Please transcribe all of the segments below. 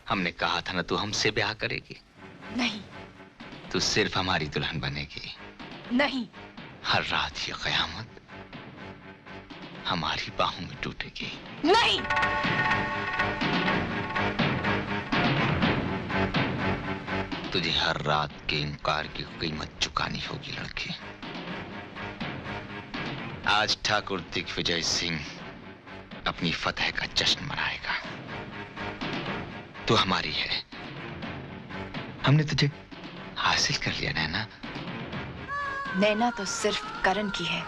हमने कहा था ना तू हमसे ब्याह करेगी। नहीं। तू सिर्फ हमारी दुल्हन बनेगी। नहीं। हर रात ये कयामत हमारी बाहों में टूटेगी। नहीं। तुझे हर रात के इनकार की कीमत चुकानी होगी लड़की। आज ठाकुर दिग्विजय सिंह अपनी फतह का जश्न मनाएगा। तू हमारी है। हमने तुझे हासिल कर लिया नैना। नैना तो सिर्फ करण की है।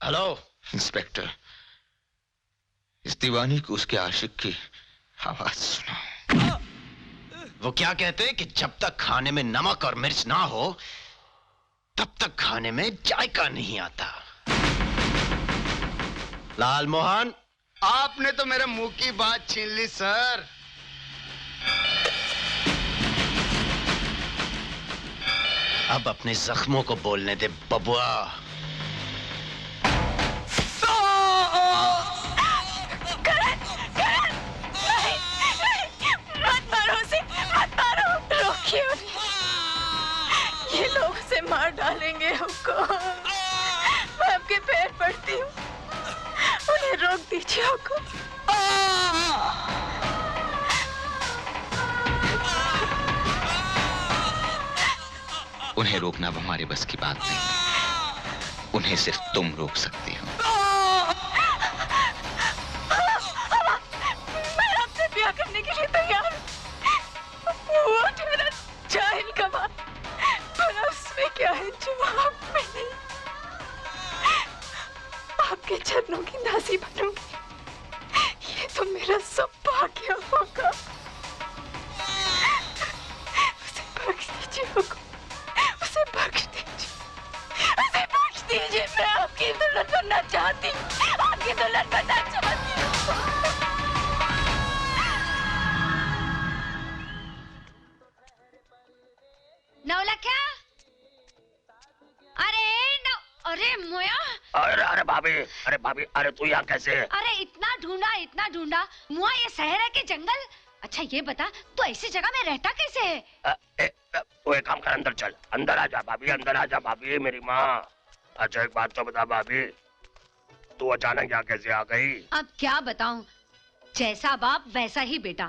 हेलो इंस्पेक्टर, इस दीवानी को उसके आशिक की आवाज सुनाओ। वो क्या कहते हैं कि जब तक खाने में नमक और मिर्च ना हो तब तक खाने में जायका नहीं आता। लाल मोहन, आपने तो मेरे मुंह की बात छीन ली सर। अब अपने जख्मों को बोलने दे बबुआ। ये लोग उसे मार डालेंगे हमको। मैं आपके पैर पड़ती हूँ, उन्हें रोक दीजिए हमको। उन्हें रोकना अब हमारे बस की बात नहीं। उन्हें सिर्फ तुम रोक सकती हो। मैं आपसे ब्याह करने के लिए तैयार हूँ। वो मेरा जाहिल कमा, पर उसमें क्या है जवाब में नहीं। आपके चरणों की दासी बनूंगी, ये तो मेरा सौभाग्य होगा। उसे बख्श दीजिए हमको, उसे बख्श दीजिए, उसे बख्श दीजिए। मैं आपकी दुल्हन बनना चाहती हूँ, आपकी दुल्हन बनना चाहती हूँ। नौलखा, अरे मोया। अरे भाभी, अरे तू यहाँ कैसे? अरे इतना ढूंढा मुआ, ये शहर है कि जंगल? अच्छा ये बता, तू ऐसी जगह में रहता कैसे है? तू एक काम कर, अंदर चल, अंदर आ जा भाभी, अंदर आ जा भाभी, मेरी माँ। अच्छा एक बात तो बता भाभी, तू अचानक यहाँ कैसे आ गई? अब क्या बताऊं, जैसा बाप वैसा ही बेटा।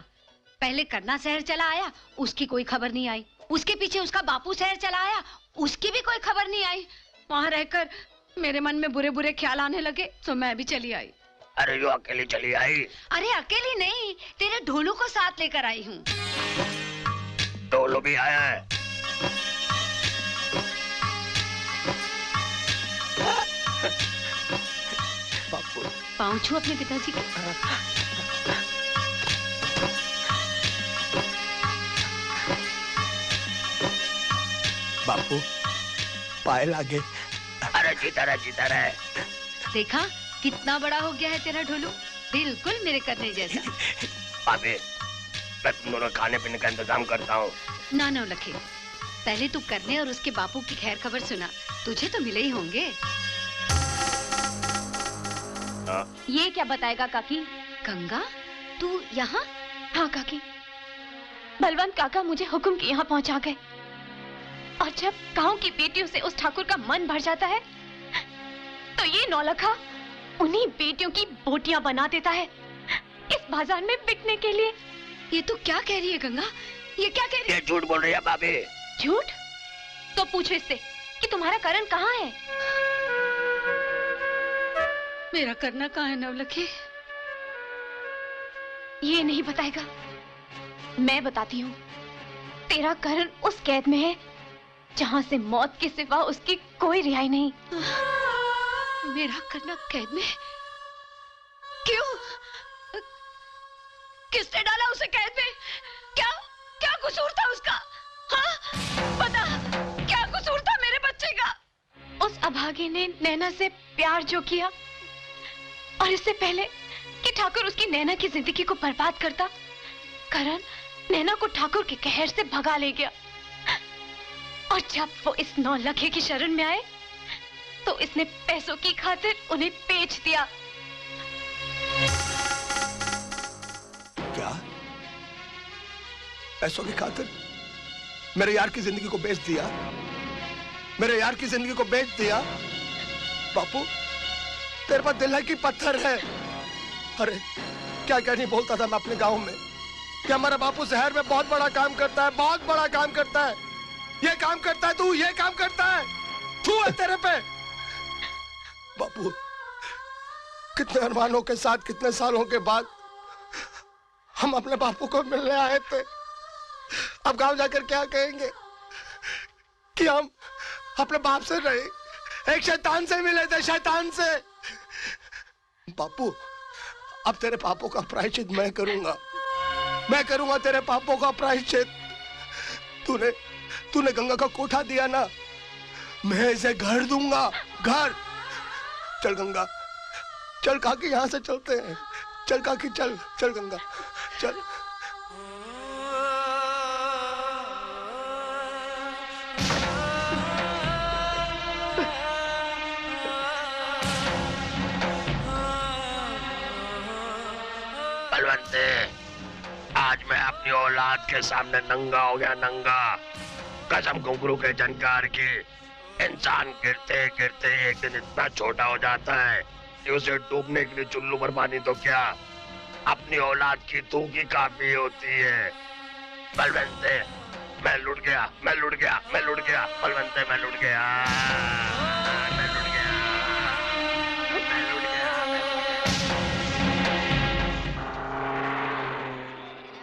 पहले करना शहर चला आया, उसकी कोई खबर नहीं आई। उसके पीछे उसका बापू शहर चला आया, उसकी भी कोई खबर नहीं आई। वहाँ रहकर मेरे मन में बुरे बुरे ख्याल आने लगे तो मैं भी चली आई। अरे यो अकेली चली आई? अरे अकेली नहीं, तेरे ढोलू को साथ लेकर आई हूँ। ढोलू भी आया है? पाँव छू अपने पिताजी के। बापू पाए लागे। अरे जीता रहे। देखा कितना बड़ा हो गया है तेरा ढोलू, बिल्कुल मेरे करने जैसा। भाभी, मैं तुम दोनों खाने पीने का इंतजाम करता हूँ। ना लखे, पहले तू करने और उसके बापू की खैर खबर सुना, तुझे तो मिले ही होंगे। ये क्या बताएगा काकी? गंगा, तू यहाँ? हाँ काकी, बलवंत काका मुझे हुक्म के यहाँ पहुँचा गए। और जब गांव की बेटियों से उस ठाकुर का मन भर जाता है तो ये नौलखा उन्हीं बेटियों की बोटियां बना देता है इस बाजार में बिकने के लिए। ये तू क्या कह रही है गंगा? ये क्या कह रही है? ये झूठ बोल रही है भाभी। झूठ? तो पूछो इससे कि तुम्हारा करण कहाँ है? मेरा करना कहाँ है नवलखी? ये नहीं बताएगा, मैं बताती हूँ। तेरा करण उस कैद में है जहाँ से मौत के सिवा उसकी कोई रिहाई नहीं। मेरा करना कैद में? क्यों? किसने डाला उसे कैद में? क्या कसूर था उसका? हाँ? बता, क्या कसूर था मेरे बच्चे का? उस अभागे ने नैना से प्यार जो किया, और इससे पहले कि ठाकुर उसकी नैना की जिंदगी को बर्बाद करता, करण नैना को ठाकुर के कहर से भगा ले गया। और जब वो इस नौलखे की शरण में आए तो इसने पैसों की खातिर उन्हें बेच दिया। क्या? पैसों की खातिर मेरे यार की जिंदगी को बेच दिया? मेरे यार की जिंदगी को बेच दिया? बापू, तेरे पास दिल है कि पत्थर है? अरे क्या क्या नहीं बोलता था मैं अपने गांव में कि हमारा बापू शहर में बहुत बड़ा काम करता है, बहुत बड़ा काम करता है। ये काम करता है, तू ये काम करता है, तू है तेरे पे। बापू, कितने अरमानों के साथ कितने सालों के बाद हम अपने बापू को मिलने आए थे। अब गांव जाकर क्या कहेंगे कि हम अपने बाप से रहे, एक शैतान से मिले थे, शैतान से। बापू, अब तेरे पापों का प्रायश्चित मैं करूंगा, मैं करूंगा तेरे पापों का प्रायश्चित। तूने गंगा का कोठा दिया ना, मैं इसे घर दूंगा, घर। चल गंगा, चल काकी, यहां से चलते हैं। चल काकी, चल चल गंगा, चल। बलवंते, आज मैं अपनी औलाद के सामने नंगा हो गया, नंगा। कसम घुंघरू के जानकार की, इंसान गिरते गिरते एक दिन इतना छोटा हो जाता है कि उसे डूबने के लिए चुल्लू भर पानी तो क्या, अपनी औलाद की थूकी काफी होती है। बलवंते, मैं लुट गया, मैं लुट गया, मैं लुट गया, बलवंते मैं लुट गया, मैं लुट गया, मैं लुट गया।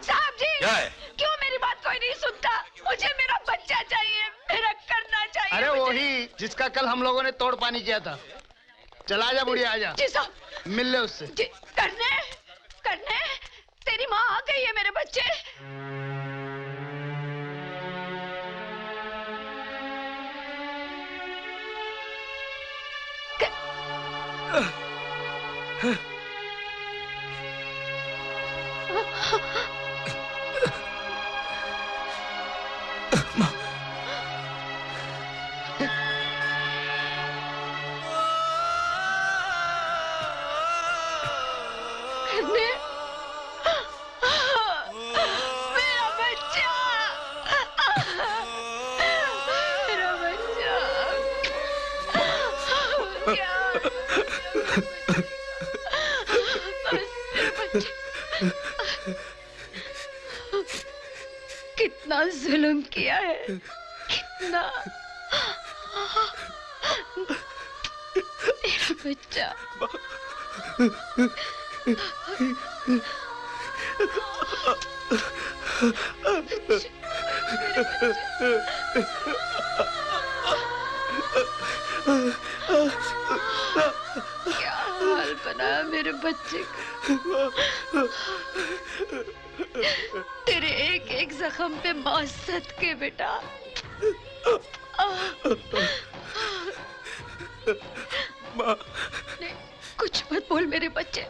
साहब जी, क्या है? क्यों मेरी बात कोई नहीं सुनता? मुझे मेरा बच्चा चाहिए, मेरा करना चाहिए। अरे मुझे। वही जिसका कल हम लोगों ने तोड़ पानी किया था। चला आजा बुढ़िया, आजा, जी साहब। मिल ले उससे। करने करने तेरी माँ आ गई है मेरे बच्चे। मेरा बच्चा, मेरा बच्चा, क्या? कितना जुल्म किया है, कितना। मेरा बच्चा, क्या हाल बनाया मेरे बच्चे का। तेरे एक एक जख्म पे मौत सदके बेटा। नहीं, कुछ मत बोल मेरे बच्चे।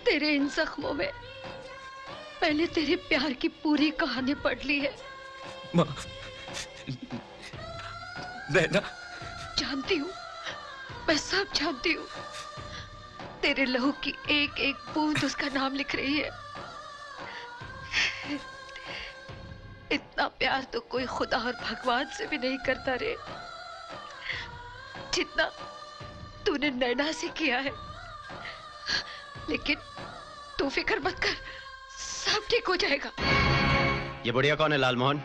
तेरे इन जख्मों में मैंने तेरे प्यार की पूरी कहानी पढ़ ली है। माँ, नैना। जानती हूँ, मैं सब जानती हूँ। तेरे लहू की एक एक बूंद उसका नाम लिख रही है। इतना प्यार तो कोई खुदा और भगवान से भी नहीं करता रे, जितना तूने नैना से किया है। लेकिन तू फिक्र मत कर, सब ठीक हो जाएगा। ये बुढ़िया कौन है लालमोहन?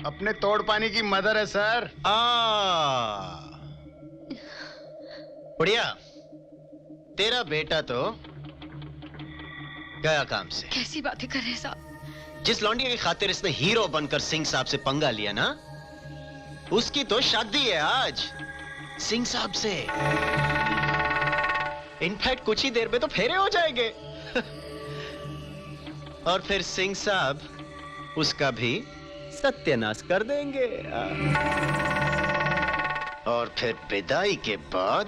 अपने तोड़ पानी की मदर है सर। बुढ़िया, तेरा बेटा तो गया काम से। कैसी बातें कर रहे साहब? जिस लौंडिया की खातिर इसने हीरो बनकर सिंह साहब से पंगा लिया ना, उसकी तो शादी है आज सिंह साहब से। इनफैक्ट कुछ ही देर में तो फेरे हो जाएंगे। और फिर सिंह साहब उसका भी सत्यानाश कर देंगे। और फिर विदाई के बाद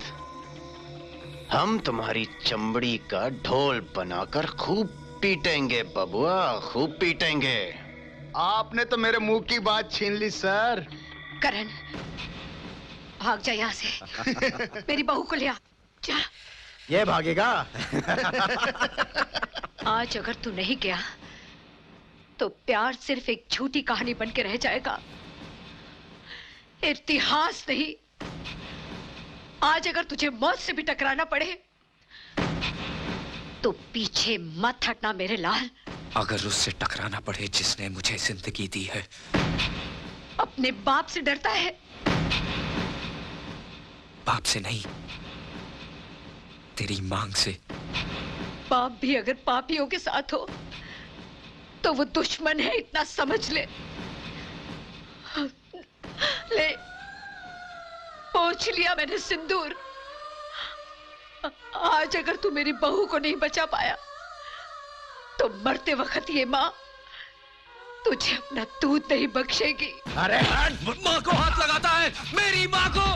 हम तुम्हारी चमड़ी का ढोल बनाकर खूब पीटेंगे बबुआ, खूब पीटेंगे। आपने तो मेरे मुंह की बात छीन ली सर। करण, भाग जा यहाँ से। मेरी बहू को ले आ, जा। ये भागेगा? आज अगर तू नहीं गया तो प्यार सिर्फ एक झूठी कहानी बन के रह जाएगा, इतिहास नहीं। आज अगर तुझे मौत से भी टकराना पड़े तो पीछे मत हटना मेरे लाल। अगर उससे टकराना पड़े जिसने मुझे जिंदगी दी है। अपने बाप से डरता है? बाप से नहीं, तेरी मांग से। बाप भी अगर पापियों के साथ हो तो वो दुश्मन है, इतना समझ ले। ले, पोंछ लिया मैंने सिंदूर। आज अगर तू मेरी बहू को नहीं बचा पाया तो मरते वक्त ये माँ तुझे अपना दूध नहीं बख्शेगी। अरे हट! माँ को हाथ लगाता है, मेरी माँ को।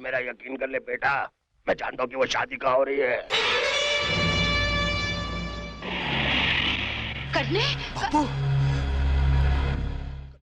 मेरा यकीन कर ले बेटा, मैं जानता हूँ कि वो शादी कहाँ हो रही है। करने? बापू